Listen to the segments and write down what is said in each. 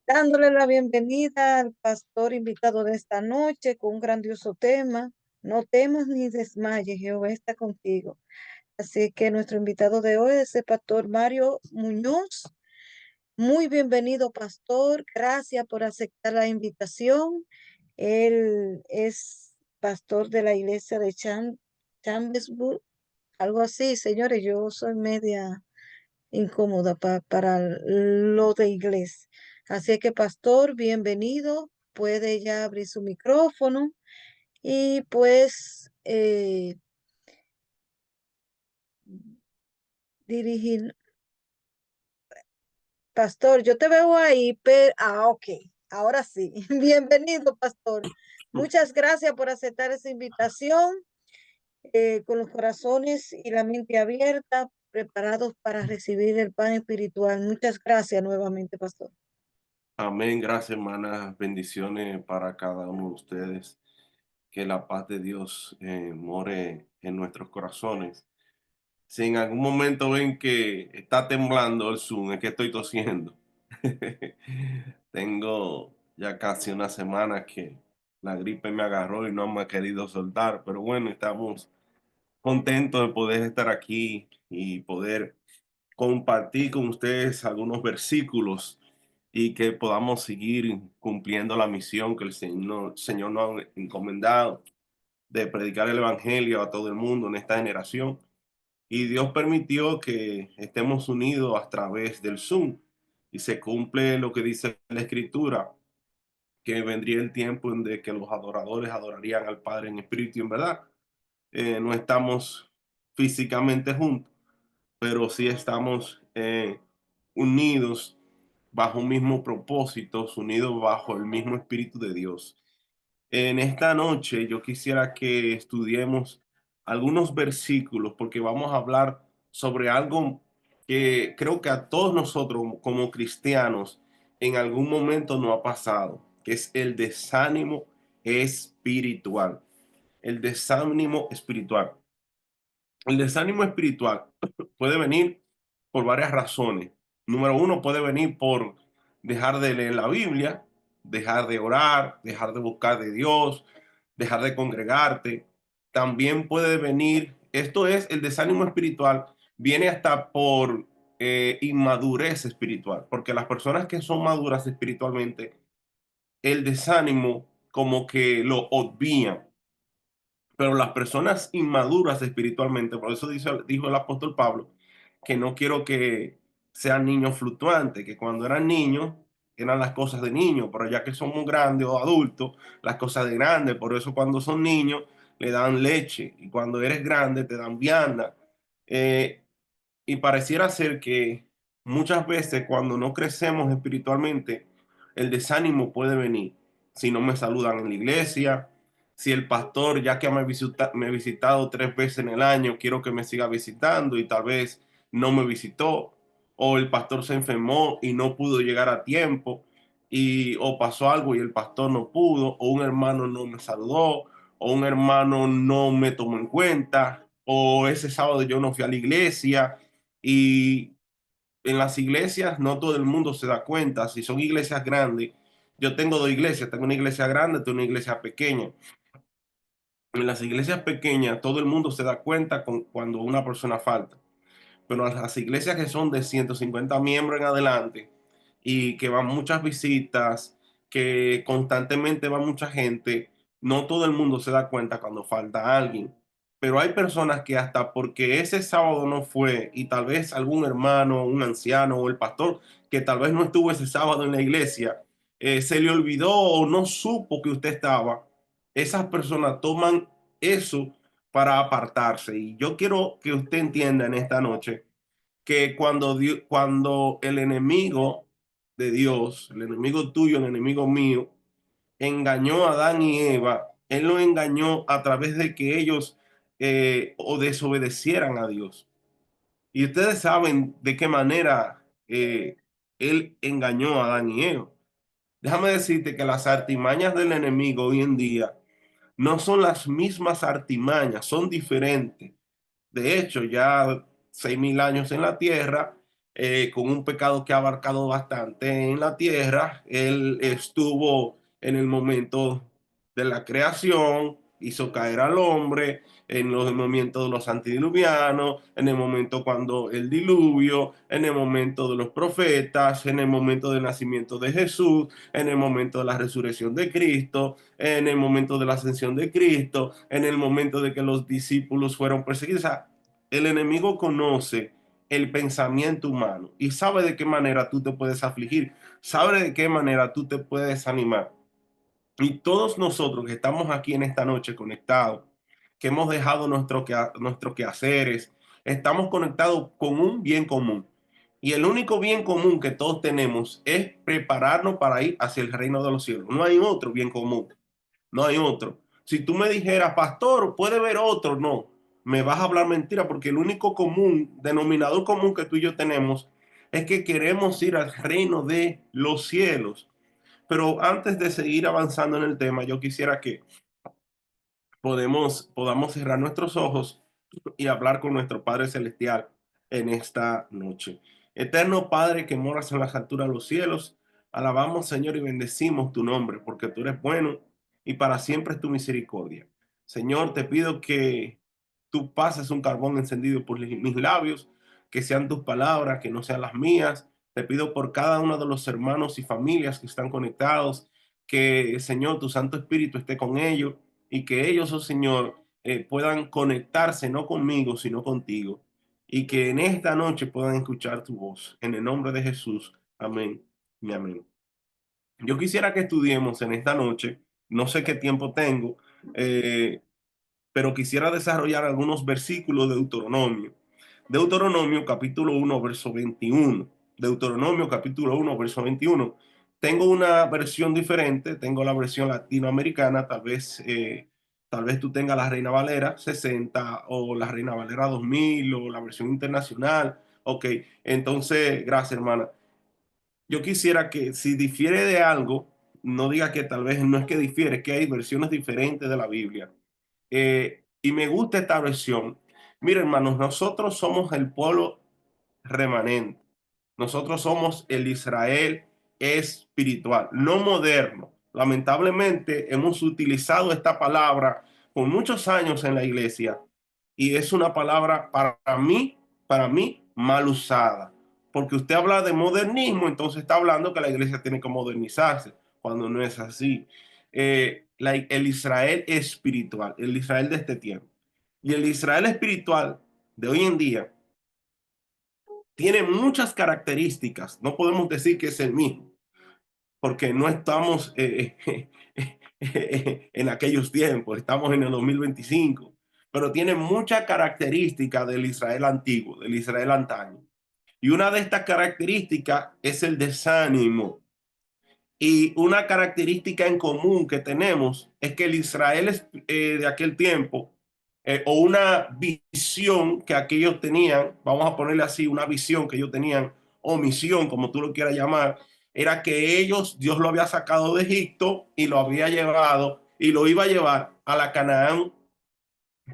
dándole la bienvenida al pastor invitado de esta noche con un grandioso tema. No temas ni desmayes, Jehová está contigo. Así que nuestro invitado de hoy es el pastor Mario Muñoz. Muy bienvenido, pastor. Gracias por aceptar la invitación. Él es pastor de la iglesia de Chambersburg, algo así, señores. Yo soy media incómoda para lo de inglés. Así que, pastor, bienvenido. Puede ya abrir su micrófono y pues dirigir. Pastor, yo te veo ahí, pero, ok, ahora sí. Bienvenido, pastor. Muchas gracias por aceptar esa invitación, con los corazones y la mente abierta, preparados para recibir el pan espiritual. Muchas gracias nuevamente, pastor. Amén, gracias hermanas, bendiciones para cada uno de ustedes. Que la paz de Dios more en nuestros corazones. Si en algún momento ven que está temblando el Zoom, es que estoy tosiendo. Tengo ya casi una semana que la gripe me agarró y no me ha querido soltar, pero bueno, estamos contentos de poder estar aquí y poder compartir con ustedes algunos versículos y que podamos seguir cumpliendo la misión que el Señor nos ha encomendado de predicar el Evangelio a todo el mundo en esta generación. Y Dios permitió que estemos unidos a través del Zoom y se cumple lo que dice la Escritura, que vendría el tiempo en de que los adoradores adorarían al Padre en espíritu y en verdad. No estamos físicamente juntos, pero sí estamos unidos bajo un mismo propósito, unidos bajo el mismo Espíritu de Dios. En esta noche yo quisiera que estudiemos algunos versículos porque vamos a hablar sobre algo que creo que a todos nosotros como cristianos en algún momento nos ha pasado, que es el desánimo espiritual. El desánimo espiritual. El desánimo espiritual puede venir por varias razones. Número uno, puede venir por dejar de leer la Biblia, dejar de orar, dejar de buscar de Dios, dejar de congregarte. También puede venir, esto es el desánimo espiritual, viene hasta por inmadurez espiritual, porque las personas que son maduras espiritualmente, el desánimo como que lo obvían, pero las personas inmaduras espiritualmente, por eso dijo el apóstol Pablo, que no quiero que sean niños fluctuantes, que cuando eran niños eran las cosas de niños, pero ya que somos grandes o adultos, las cosas de grandes, por eso cuando son niños le dan leche y cuando eres grande te dan vianda. Eh, y pareciera ser que muchas veces cuando no crecemos espiritualmente, el desánimo puede venir. Si no me saludan en la iglesia, si el pastor, ya que me ha visitado 3 veces en el año, quiero que me siga visitando y tal vez no me visitó, o el pastor se enfermó y no pudo llegar a tiempo, o pasó algo y el pastor no pudo, o un hermano no me saludó, o un hermano no me tomó en cuenta, o ese sábado yo no fui a la iglesia y en las iglesias no todo el mundo se da cuenta. Si son iglesias grandes, yo tengo dos iglesias, tengo una iglesia grande, tengo una iglesia pequeña. En las iglesias pequeñas todo el mundo se da cuenta cuando una persona falta, pero las iglesias que son de 150 miembros en adelante y que van muchas visitas, que constantemente va mucha gente, no todo el mundo se da cuenta cuando falta alguien. Pero hay personas que hasta porque ese sábado no fue y tal vez algún hermano, un anciano o el pastor que tal vez no estuvo ese sábado en la iglesia, se le olvidó o no supo que usted estaba, esas personas toman eso para apartarse. Y yo quiero que usted entienda en esta noche que cuando el enemigo de Dios, el enemigo tuyo, el enemigo mío, engañó a Adán y Eva, él lo engañó a través de que ellos o desobedecieran a Dios. Y ustedes saben de qué manera él engañó a Adán y Eva. Déjame decirte que las artimañas del enemigo hoy en día no son las mismas artimañas, son diferentes. De hecho, ya 6.000 años en la tierra, con un pecado que ha abarcado bastante en la tierra. Él estuvo en el momento de la creación, hizo caer al hombre, en los momentos de los antediluvianos, en el momento cuando el diluvio, en el momento de los profetas, en el momento del nacimiento de Jesús, en el momento de la resurrección de Cristo, en el momento de la ascensión de Cristo, en el momento de que los discípulos fueron perseguidos. O sea, el enemigo conoce el pensamiento humano y sabe de qué manera tú te puedes afligir, sabe de qué manera tú te puedes animar. Y todos nosotros que estamos aquí en esta noche conectados, que hemos dejado nuestros quehaceres, estamos conectados con un bien común. Y el único bien común que todos tenemos es prepararnos para ir hacia el reino de los cielos. No hay otro bien común, no hay otro. Si tú me dijeras, pastor, puede haber otro, no, me vas a hablar mentira porque el único común, denominador común que tú y yo tenemos es que queremos ir al reino de los cielos. Pero antes de seguir avanzando en el tema, yo quisiera que podamos cerrar nuestros ojos y hablar con nuestro Padre Celestial en esta noche. Eterno Padre que moras en las alturas de los cielos, alabamos, Señor, y bendecimos tu nombre, porque tú eres bueno y para siempre es tu misericordia. Señor, te pido que tú pases un carbón encendido por mis labios, que sean tus palabras, que no sean las mías. Te pido por cada uno de los hermanos y familias que están conectados, que, Señor, tu Santo Espíritu esté con ellos y que ellos, oh Señor, puedan conectarse no conmigo, sino contigo. Y que en esta noche puedan escuchar tu voz. En el nombre de Jesús. Amén y amén. Yo quisiera que estudiemos en esta noche, no sé qué tiempo tengo, eh, pero quisiera desarrollar algunos versículos de Deuteronomio. Deuteronomio capítulo 1 verso 21. Deuteronomio capítulo 1 verso 21. Tengo una versión diferente, tengo la versión latinoamericana, tal vez tú tengas la Reina Valera 60 o la Reina Valera 2000 o la versión internacional. Ok, entonces, gracias hermana. Yo quisiera que si difiere de algo, no diga que tal vez no es que difiere, es que hay versiones diferentes de la Biblia. Y me gusta esta versión. Mira, hermanos, nosotros somos el pueblo remanente. Nosotros somos el Israel espiritual, no moderno. Lamentablemente hemos utilizado esta palabra por muchos años en la iglesia y es una palabra para mí mal usada. Porque usted habla de modernismo, entonces está hablando que la iglesia tiene que modernizarse, cuando no es así. El Israel espiritual, el Israel de este tiempo. Y el Israel espiritual de hoy en día tiene muchas características. No podemos decir que es el mismo, porque no estamos en aquellos tiempos, estamos en el 2025, pero tiene muchas características del Israel antiguo, del Israel antaño. Y una de estas características es el desánimo. Y una característica en común que tenemos es que el Israel de aquel tiempo, o una visión que aquellos tenían, vamos a ponerle así, una visión que ellos tenían, o misión, como tú lo quieras llamar, era que ellos, Dios lo había sacado de Egipto y lo había llevado y lo iba a llevar a la Canaán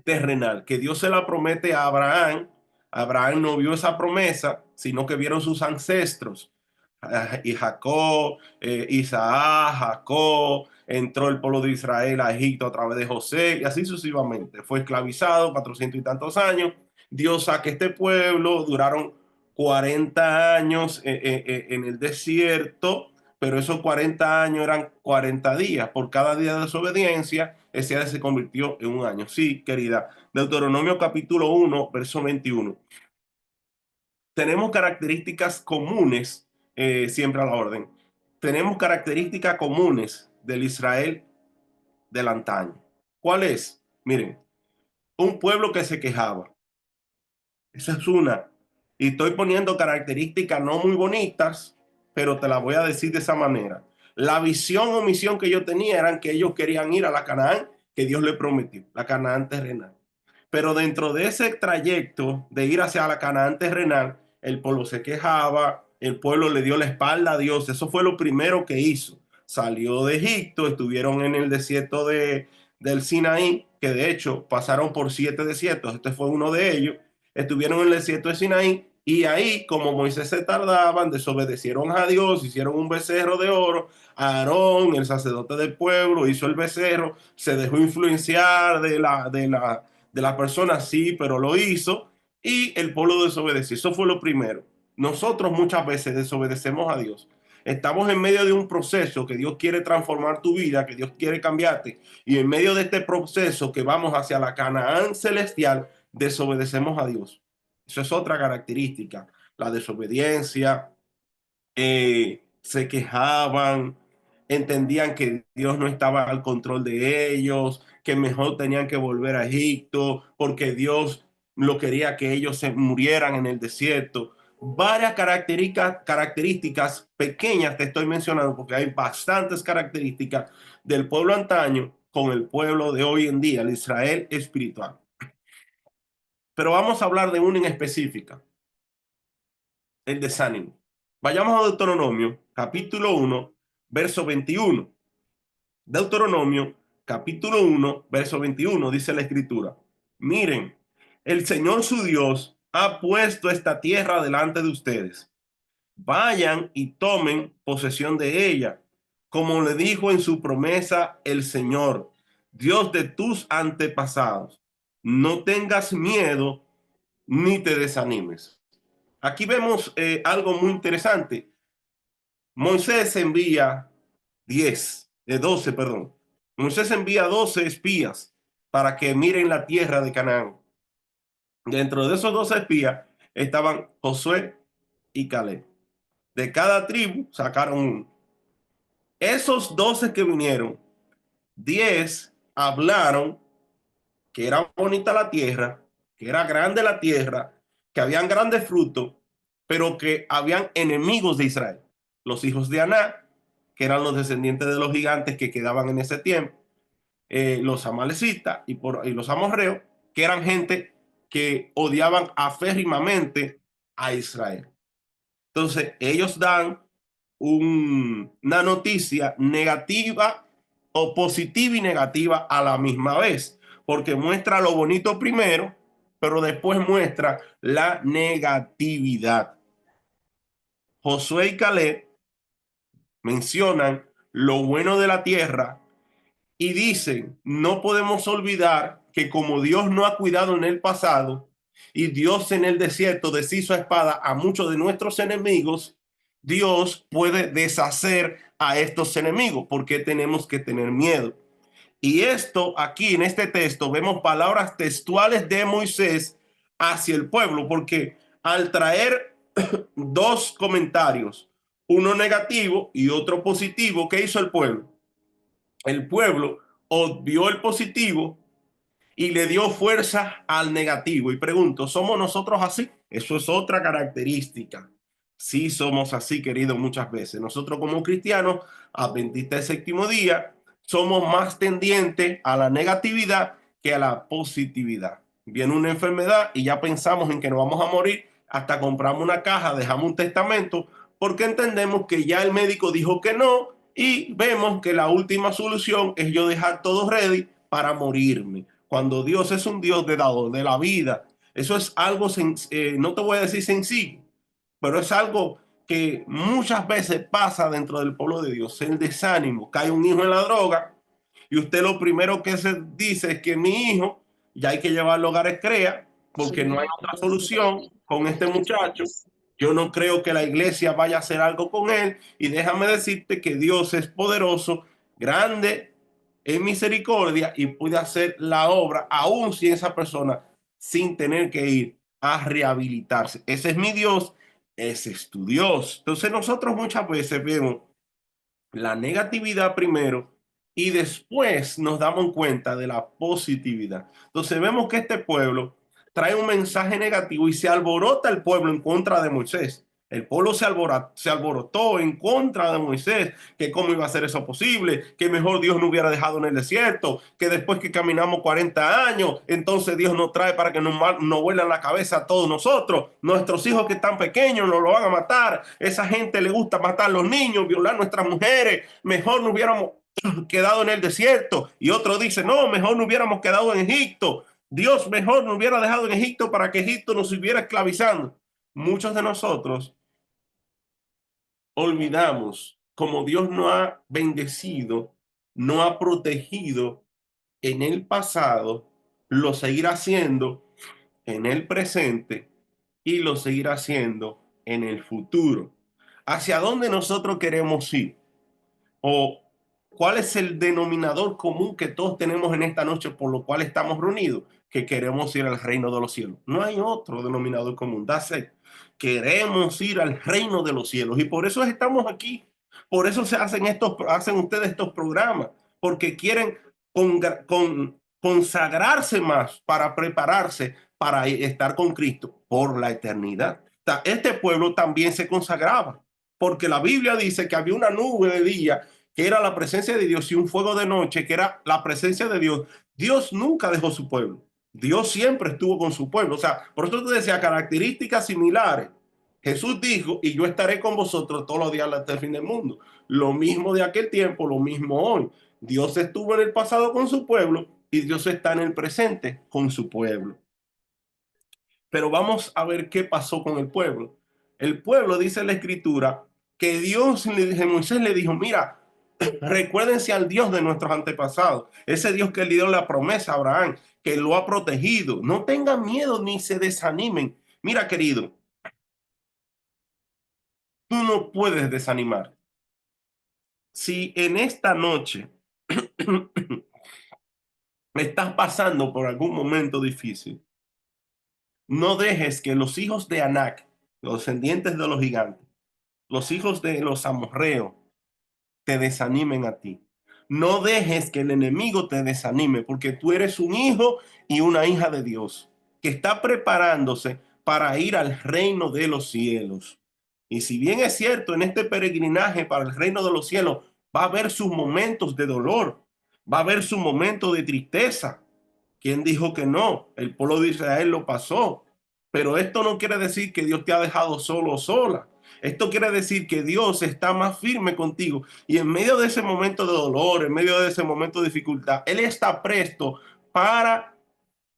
terrenal, que Dios se la promete a Abraham. Abraham no vio esa promesa, sino que vieron sus ancestros. Y Jacob, Isaac, Jacob, entró el pueblo de Israel a Egipto a través de José y así sucesivamente. Fue esclavizado 400 y tantos años. Dios saca este pueblo, duraron 40 años en el desierto, pero esos 40 años eran 40 días. Por cada día de desobediencia, ese día se convirtió en un año. Sí, querida. Deuteronomio capítulo 1, verso 21. Tenemos características comunes, siempre a la orden. Tenemos características comunes del Israel del antaño. ¿Cuál es? Miren, un pueblo que se quejaba. Esa es una. Y estoy poniendo características no muy bonitas, pero te las voy a decir de esa manera. La visión o misión que yo tenía eran que ellos querían ir a la Canaán que Dios les prometió, la Canaán terrenal. Pero dentro de ese trayecto de ir hacia la Canaán terrenal, el pueblo se quejaba, el pueblo le dio la espalda a Dios. Eso fue lo primero que hizo. Salió de Egipto, estuvieron en el desierto del Sinaí, que de hecho pasaron por 7 desiertos. Este fue uno de ellos. Estuvieron en el desierto de Sinaí Y ahí, como Moisés se tardaban, desobedecieron a Dios, hicieron un becerro de oro. Aarón, el sacerdote del pueblo, hizo el becerro, se dejó influenciar de la persona, sí, pero lo hizo. Y el pueblo desobedeció. Eso fue lo primero. Nosotros muchas veces desobedecemos a Dios. Estamos en medio de un proceso que Dios quiere transformar tu vida, que Dios quiere cambiarte. Y en medio de este proceso que vamos hacia la Canaán celestial, desobedecemos a Dios. Eso es otra característica, la desobediencia. Se quejaban, entendían que Dios no estaba al control de ellos, que mejor tenían que volver a Egipto porque Dios lo quería que ellos se murieran en el desierto. Varias características pequeñas te estoy mencionando porque hay bastantes características del pueblo antaño con el pueblo de hoy en día, el Israel espiritual. Pero vamos a hablar de una en específica, el desánimo. Vayamos a Deuteronomio, capítulo 1, verso 21. Deuteronomio, capítulo 1, verso 21, dice la escritura. Miren, el Señor su Dios ha puesto esta tierra delante de ustedes. Vayan y tomen posesión de ella, como le dijo en su promesa el Señor, Dios de tus antepasados. No tengas miedo ni te desanimes. Aquí vemos algo muy interesante. Moisés envía 12, perdón. Moisés envía 12 espías para que miren la tierra de Canaán. Dentro de esos 12 espías estaban Josué y Caleb. De cada tribu sacaron uno. Esos 12 que vinieron, 10 hablaron que era bonita la tierra, que era grande la tierra, que habían grandes frutos, pero que habían enemigos de Israel. Los hijos de Aná, que eran los descendientes de los gigantes que quedaban en ese tiempo, los amalecitas y los amorreos, que eran gente que odiaban aférrimamente a Israel. Entonces, ellos dan una noticia negativa o positiva y negativa a la misma vez, porque muestra lo bonito primero, pero después muestra la negatividad. Josué y Caleb mencionan lo bueno de la tierra y dicen, no podemos olvidar que como Dios no ha cuidado en el pasado y Dios en el desierto deshizo a espada a muchos de nuestros enemigos, Dios puede deshacer a estos enemigos. ¿Por qué tenemos que tener miedo? Y esto aquí en este texto vemos palabras textuales de Moisés hacia el pueblo, porque al traer dos comentarios, uno negativo y otro positivo, ¿qué hizo el pueblo? El pueblo obvió el positivo y le dio fuerza al negativo. Y pregunto, ¿somos nosotros así? Eso es otra característica. Sí somos así, querido, muchas veces. Nosotros como cristianos, adventistas del séptimo día, somos más tendientes a la negatividad que a la positividad. Viene una enfermedad y ya pensamos en que nos vamos a morir, hasta compramos una caja, dejamos un testamento, porque entendemos que ya el médico dijo que no y vemos que la última solución es yo dejar todo ready para morirme. Cuando Dios es un Dios de la vida, eso es algo, no te voy a decir sencillo, pero es algo que muchas veces pasa dentro del pueblo de Dios, el desánimo. Cae un hijo en la droga y usted lo primero que se dice es que mi hijo ya hay que llevarlo a hogares CREA porque no hay otra solución con este muchacho. Yo no creo que la iglesia vaya a hacer algo con él y déjame decirte que Dios es poderoso, grande en misericordia y puede hacer la obra aún si esa persona sin tener que ir a rehabilitarse. Ese es mi Dios, ese es tu Dios. Entonces nosotros muchas veces vemos la negatividad primero y después nos damos cuenta de la positividad. Entonces vemos que este pueblo trae un mensaje negativo y se alborota el pueblo en contra de Moisés. El pueblo se alborotó en contra de Moisés, que cómo iba a ser eso posible, que mejor Dios no hubiera dejado en el desierto, que después que caminamos 40 años, entonces Dios nos trae para que nos vuelan la cabeza a todos nosotros. Nuestros hijos que están pequeños nos lo van a matar. Esa gente le gusta matar a los niños, violar a nuestras mujeres. Mejor no hubiéramos quedado en el desierto. Y otro dice, no, mejor no hubiéramos quedado en Egipto. Dios mejor nos hubiera dejado en Egipto para que Egipto nos siguiera esclavizando. muchos de nosotros olvidamos cómo Dios nos ha bendecido, nos ha protegido en el pasado, lo seguirá haciendo en el presente y lo seguirá haciendo en el futuro. ¿Hacia dónde nosotros queremos ir? ¿O cuál es el denominador común que todos tenemos en esta noche por lo cual estamos reunidos? Que queremos ir al reino de los cielos. No hay otro denominador común. That's it. Queremos ir al reino de los cielos y por eso estamos aquí. Por eso hacen ustedes estos programas, porque quieren consagrarse más para prepararse para estar con Cristo por la eternidad. Este pueblo también se consagraba, porque la Biblia dice que había una nube de día que era la presencia de Dios, y un fuego de noche, que era la presencia de Dios. Dios nunca dejó su pueblo. Dios siempre estuvo con su pueblo. O sea, por eso te decía características similares. Jesús dijo, y yo estaré con vosotros todos los días hasta el fin del mundo. Lo mismo de aquel tiempo, lo mismo hoy. Dios estuvo en el pasado con su pueblo y Dios está en el presente con su pueblo. Pero vamos a ver qué pasó con el pueblo. El pueblo, dice la escritura, que Moisés le dijo, mira, recuérdense al Dios de nuestros antepasados, ese Dios que le dio la promesa a Abraham, que lo ha protegido. No tengan miedo ni se desanimen. Mira, querido, tú no puedes desanimar. Si en esta noche estás pasando por algún momento difícil, no dejes que los hijos de Anac, los descendientes de los gigantes, los hijos de los amorreos, te desanimen a ti. No dejes que el enemigo te desanime, porque tú eres un hijo y una hija de Dios que está preparándose para ir al reino de los cielos. Y si bien es cierto, en este peregrinaje para el reino de los cielos va a haber sus momentos de dolor, va a haber su momento de tristeza. ¿Quién dijo que no? El pueblo de Israel lo pasó. Pero esto no quiere decir que Dios te ha dejado solo o sola. Esto quiere decir que Dios está más firme contigo y en medio de ese momento de dolor, en medio de ese momento de dificultad, Él está presto para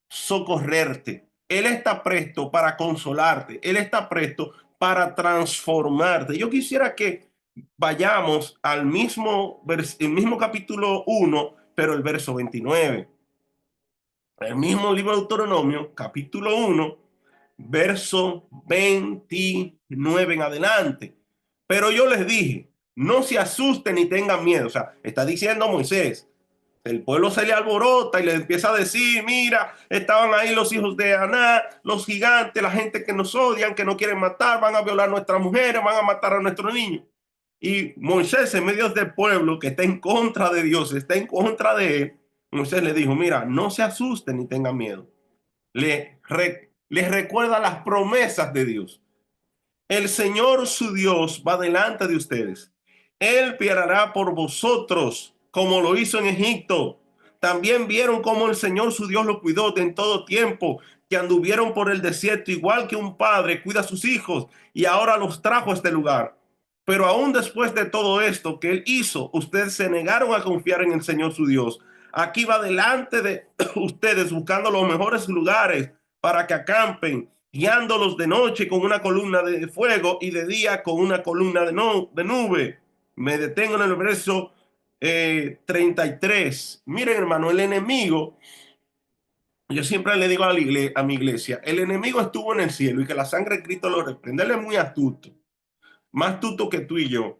socorrerte. Él está presto para consolarte. Él está presto para transformarte. Yo quisiera que vayamos al el mismo capítulo 1, pero el verso 29. El mismo libro de Deuteronomio, capítulo 1, verso 29 en adelante. Pero yo les dije, no se asusten ni tengan miedo. O sea, está diciendo Moisés, el pueblo se le alborota y le empieza a decir, mira, estaban ahí los hijos de Aná, los gigantes, la gente que nos odian, que no quieren matar, van a violar a nuestras mujeres, van a matar a nuestros niños. Y Moisés, en medio del pueblo que está en contra de Dios, está en contra de él, Moisés le dijo, mira, no se asusten ni tengan miedo. Les recuerda las promesas de Dios. El Señor su Dios va delante de ustedes. Él peleará por vosotros como lo hizo en Egipto. También vieron cómo el Señor su Dios lo cuidó en todo tiempo que anduvieron por el desierto, igual que un padre cuida a sus hijos, y ahora los trajo a este lugar. Pero aún después de todo esto que él hizo, ustedes se negaron a confiar en el Señor su Dios. Aquí va delante de ustedes buscando los mejores lugares para que acampen, guiándolos de noche con una columna de fuego y de día con una columna de nube. Me detengo en el verso 33. Miren, hermano, el enemigo, yo siempre le digo a mi iglesia, el enemigo estuvo en el cielo y que la sangre de Cristo lo reprende. Él es muy astuto, más astuto que tú y yo.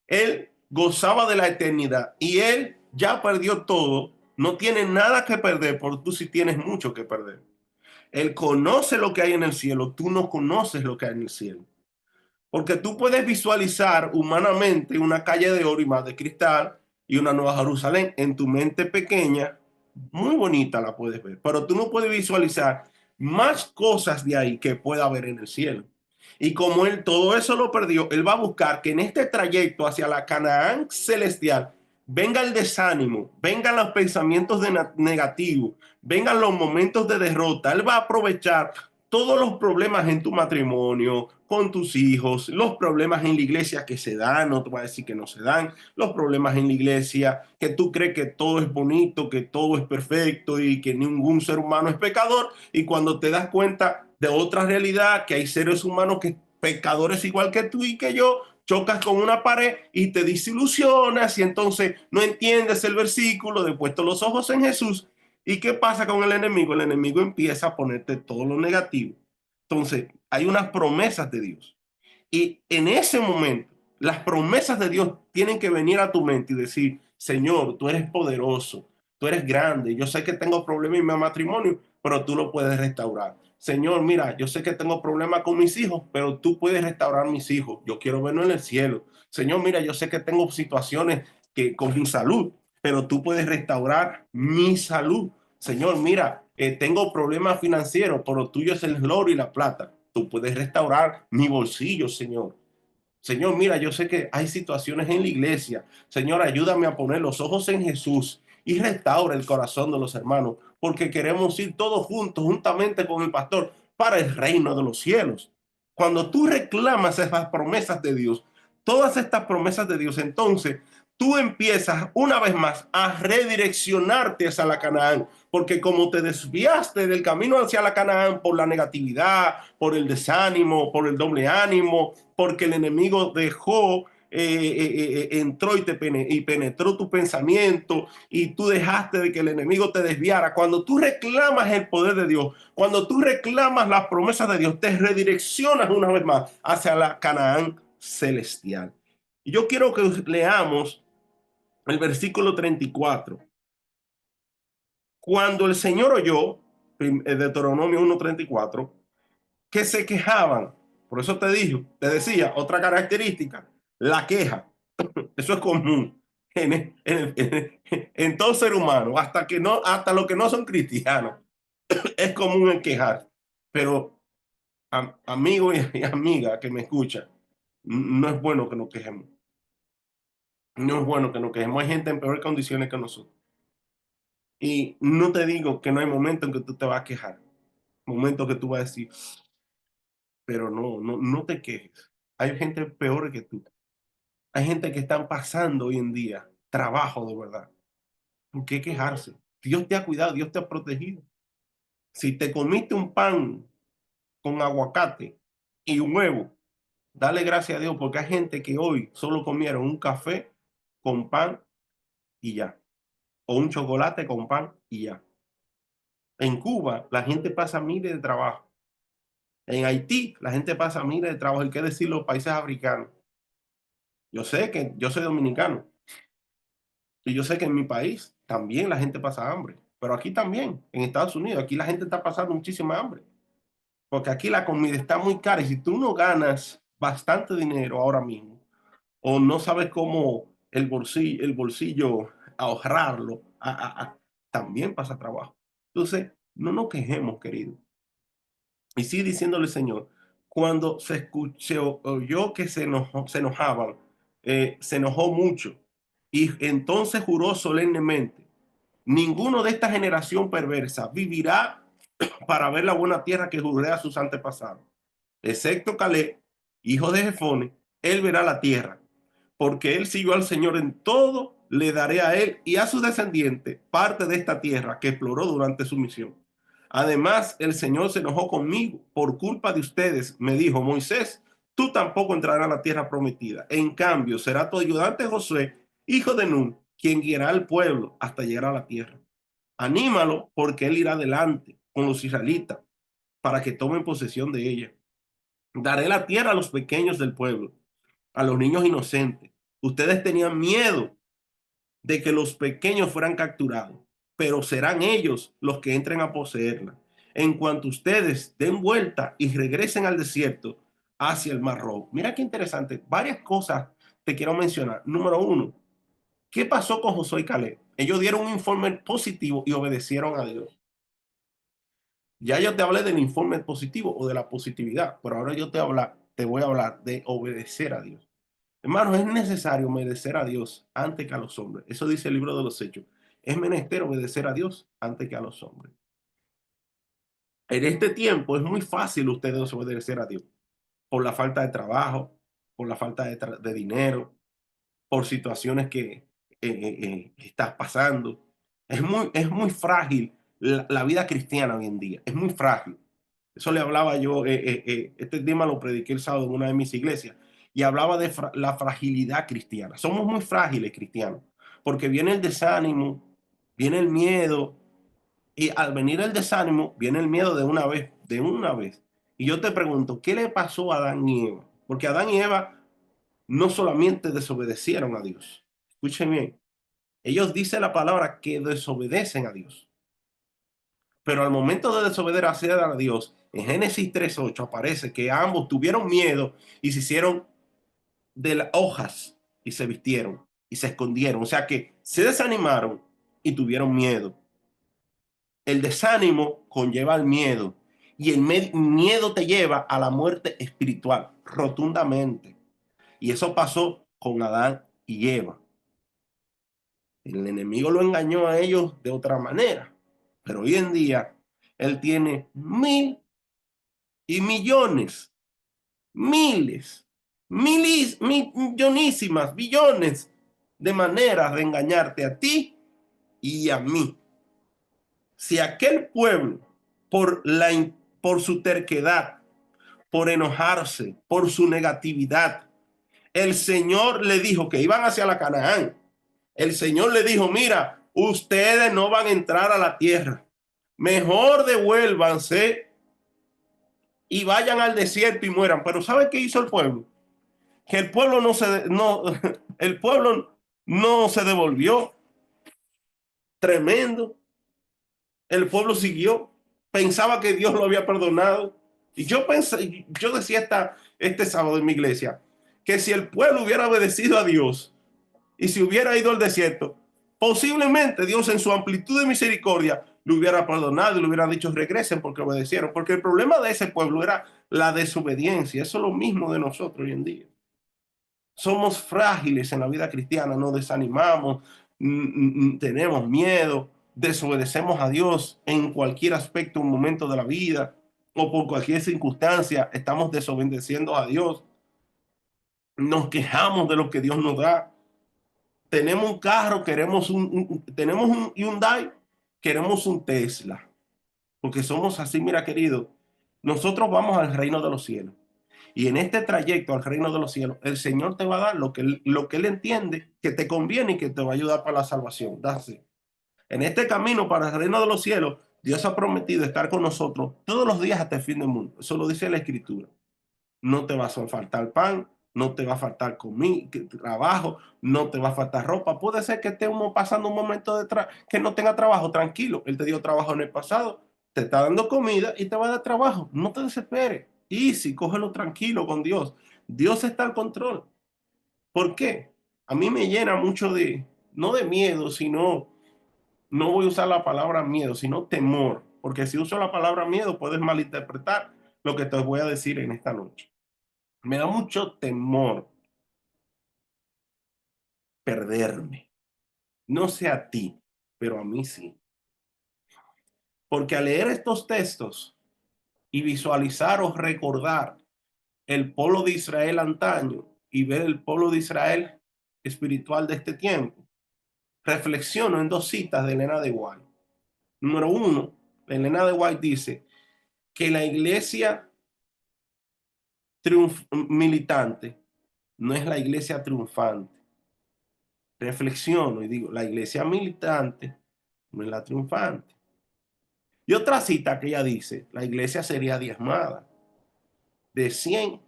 Él gozaba de la eternidad y él ya perdió todo, no tiene nada que perder, porque tú sí tienes mucho que perder. Él conoce lo que hay en el cielo, tú no conoces lo que hay en el cielo. Porque tú puedes visualizar humanamente una calle de oro y más de cristal y una nueva Jerusalén en tu mente pequeña, muy bonita la puedes ver, pero tú no puedes visualizar más cosas de ahí que pueda haber en el cielo. Y como él todo eso lo perdió, él va a buscar que en este trayecto hacia la Canaán celestial venga el desánimo, vengan los pensamientos negativos, vengan los momentos de derrota. Él va a aprovechar todos los problemas en tu matrimonio, con tus hijos, los problemas en la iglesia que se dan, no te voy a decir que no se dan, los problemas en la iglesia que tú crees que todo es bonito, que todo es perfecto y que ningún ser humano es pecador, y cuando te das cuenta de otra realidad, que hay seres humanos que pecadores igual que tú y que yo, chocas con una pared y te desilusionas y entonces no entiendes el versículo de puesto los ojos en Jesús. ¿Y qué pasa con el enemigo? El enemigo empieza a ponerte todo lo negativo. Entonces, hay unas promesas de Dios. Y en ese momento, las promesas de Dios tienen que venir a tu mente y decir, Señor, tú eres poderoso, tú eres grande, yo sé que tengo problemas en mi matrimonio, pero tú lo puedes restaurar. Señor, mira, yo sé que tengo problemas con mis hijos, pero tú puedes restaurar mis hijos. Yo quiero verlo en el cielo. Señor, mira, yo sé que tengo situaciones que con mi salud, pero tú puedes restaurar mi salud. Señor, mira, tengo problemas financieros, pero tuyo es el oro y la plata. Tú puedes restaurar mi bolsillo, Señor. Señor, mira, yo sé que hay situaciones en la iglesia. Señor, ayúdame a poner los ojos en Jesús y restaura el corazón de los hermanos, porque queremos ir todos juntos, juntamente con el pastor, para el reino de los cielos. Cuando tú reclamas esas promesas de Dios, todas estas promesas de Dios, entonces tú empiezas una vez más a redireccionarte hacia la Canaán, porque como te desviaste del camino hacia la Canaán por la negatividad, por el desánimo, por el doble ánimo, porque el enemigo dejó, entró y penetró tu pensamiento y tú dejaste de que el enemigo te desviara. Cuando tú reclamas el poder de Dios, cuando tú reclamas las promesas de Dios, te redireccionas una vez más hacia la Canaán celestial. Y yo quiero que leamos el versículo 34. Cuando el Señor oyó, Deuteronomio 1:34, que se quejaban. Por eso te decía, otra característica, la queja. Eso es común en todo ser humano, hasta los que no son cristianos, es común el quejar. Pero, amigo y amiga que me escucha, no es bueno que nos quejemos. No es bueno que nos quejemos. Hay gente en peores condiciones que nosotros. Y no te digo que no hay momento en que tú te vas a quejar, momento que tú vas a decir, pero no te quejes. Hay gente peor que tú. Hay gente que están pasando hoy en día trabajo de verdad. ¿Por qué quejarse? Dios te ha cuidado, Dios te ha protegido. Si te comiste un pan con aguacate y un huevo, dale gracias a Dios porque hay gente que hoy solo comieron un café con pan y ya, o un chocolate con pan y ya. En Cuba la gente pasa miles de trabajo. En Haití la gente pasa miles de trabajo. Hay que decir los países africanos. Yo sé que yo soy dominicano y yo sé que en mi país también la gente pasa hambre, pero aquí también, en Estados Unidos, aquí la gente está pasando muchísima hambre, porque aquí la comida está muy cara y si tú no ganas bastante dinero ahora mismo o no sabes cómo el bolsillo ahorrarlo, también pasa trabajo. Entonces, no nos quejemos, querido. Y sigue diciéndole el Señor, cuando se escuchó, oyó que se enojaban, se enojó mucho. Y entonces juró solemnemente, ninguno de esta generación perversa vivirá para ver la buena tierra que juré a sus antepasados. Excepto Caleb, hijo de Jefone, él verá la tierra, porque él siguió al Señor en todo, le daré a él y a sus descendientes parte de esta tierra que exploró durante su misión. Además, el Señor se enojó conmigo por culpa de ustedes. Me dijo, Moisés, tú tampoco entrarás a la tierra prometida. En cambio, será tu ayudante Josué, hijo de Nun, quien guiará al pueblo hasta llegar a la tierra. Anímalo porque él irá adelante con los israelitas para que tomen posesión de ella. Daré la tierra a los pequeños del pueblo, a los niños inocentes. Ustedes tenían miedo de que los pequeños fueran capturados, pero serán ellos los que entren a poseerla. En cuanto ustedes den vuelta y regresen al desierto hacia el Mar Rojo. Mira qué interesante. Varias cosas te quiero mencionar. Número uno, ¿qué pasó con Josué y Caleb? Ellos dieron un informe positivo y obedecieron a Dios. Ya yo te hablé del informe positivo o de la positividad, pero ahora te voy a hablar de obedecer a Dios. Hermanos, es necesario obedecer a Dios antes que a los hombres. Eso dice el libro de los Hechos. Es menester obedecer a Dios antes que a los hombres. En este tiempo es muy fácil ustedes obedecer a Dios por la falta de trabajo, por la falta de dinero, por situaciones que estás pasando. Es muy frágil la vida cristiana hoy en día. Es muy frágil. Eso le hablaba yo, este tema lo prediqué el sábado en una de mis iglesias y hablaba de la fragilidad cristiana. Somos muy frágiles cristianos, porque viene el desánimo, viene el miedo, y al venir el desánimo, viene el miedo de una vez, de una vez. Y yo te pregunto, ¿qué le pasó a Adán y Eva? Porque Adán y Eva no solamente desobedecieron a Dios. Escuchen bien, ellos dicen la palabra que desobedecen a Dios. Pero al momento de desobedecer a Dios, en Génesis 3:8 aparece que ambos tuvieron miedo y se hicieron de las hojas y se vistieron y se escondieron. O sea que se desanimaron y tuvieron miedo. El desánimo conlleva el miedo y el miedo te lleva a la muerte espiritual, rotundamente. Y eso pasó con Adán y Eva. El enemigo lo engañó a ellos de otra manera, pero hoy en día él tiene mil y millones, miles, millonísimas, billones de maneras de engañarte a ti y a mí. Si aquel pueblo, por, por su terquedad, por enojarse, por su negatividad, el Señor le dijo que iban hacia la Canaán. El Señor le dijo, mira, ustedes no van a entrar a la tierra. Mejor devuélvanse y vayan al desierto y mueran. Pero ¿sabe qué hizo el pueblo? Que el pueblo el pueblo no se devolvió. Tremendo. El pueblo siguió. Pensaba que Dios lo había perdonado. Y yo decía este sábado en mi iglesia, que si el pueblo hubiera obedecido a Dios y si hubiera ido al desierto, posiblemente Dios en su amplitud de misericordia le hubiera perdonado y le hubiera dicho regresen porque obedecieron. Porque el problema de ese pueblo era la desobediencia. Eso es lo mismo de nosotros hoy en día. Somos frágiles en la vida cristiana, nos desanimamos, tenemos miedo, desobedecemos a Dios en cualquier aspecto, un momento de la vida o por cualquier circunstancia, estamos desobedeciendo a Dios. Nos quejamos de lo que Dios nos da. Tenemos un carro, tenemos un Hyundai, queremos un Tesla, porque somos así, mira querido, nosotros vamos al reino de los cielos. Y en este trayecto al reino de los cielos, el Señor te va a dar lo que Él entiende que te conviene y que te va a ayudar para la salvación. Así. En este camino para el reino de los cielos, Dios ha prometido estar con nosotros todos los días hasta el fin del mundo. Eso lo dice la Escritura. No te va a faltar pan, no te va a faltar comida, trabajo, no te va a faltar ropa. Puede ser que estemos pasando un momento que no tenga trabajo, tranquilo. Él te dio trabajo en el pasado, te está dando comida y te va a dar trabajo. No te desesperes. Y si cógelo tranquilo con Dios. Dios está al control. ¿Por qué? A mí me llena mucho no de miedo, sino, no voy a usar la palabra miedo, sino temor. Porque si uso la palabra miedo, puedes malinterpretar lo que te voy a decir en esta noche. Me da mucho temor perderme. No sé a ti, pero a mí sí. Porque al leer estos textos y visualizar o recordar el pueblo de Israel antaño y ver el pueblo de Israel espiritual de este tiempo, reflexiono en dos citas de Elena de White. Número uno, Elena de White dice que la iglesia militante no es la iglesia triunfante. Reflexiono y digo, la iglesia militante no es la triunfante. Y otra cita que ella dice, la iglesia sería diezmada. De 100,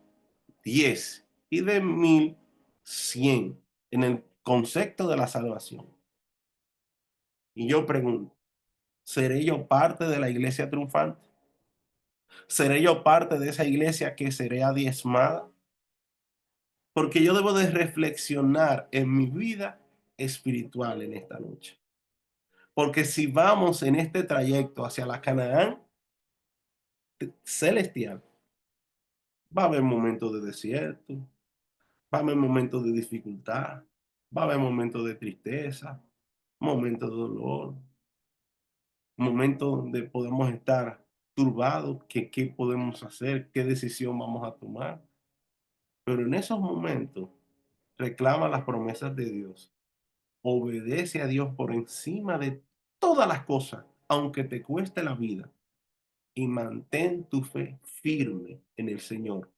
10 y de 1000, 100 en el concepto de la salvación. Y yo pregunto, ¿seré yo parte de la iglesia triunfante? ¿Seré yo parte de esa iglesia que será diezmada? Porque yo debo de reflexionar en mi vida espiritual en esta noche. Porque si vamos en este trayecto hacia la Canaán celestial, va a haber momentos de desierto, va a haber momentos de dificultad, va a haber momentos de tristeza, momentos de dolor, momentos donde podemos estar turbados, que qué podemos hacer, qué decisión vamos a tomar. Pero en esos momentos reclama las promesas de Dios, obedece a Dios por encima de todas las cosas, aunque te cueste la vida, y mantén tu fe firme en el Señor.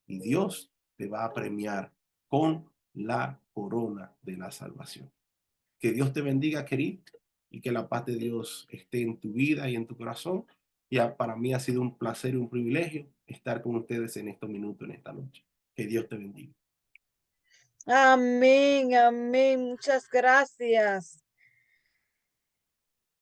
Y Dios te va a premiar con la corona de la salvación. Que Dios te bendiga, querido, y que la paz de Dios esté en tu vida y en tu corazón. Para mí ha sido un placer y un privilegio estar con ustedes en estos minutos, en esta noche. Que Dios te bendiga. Amén, amén. Muchas gracias.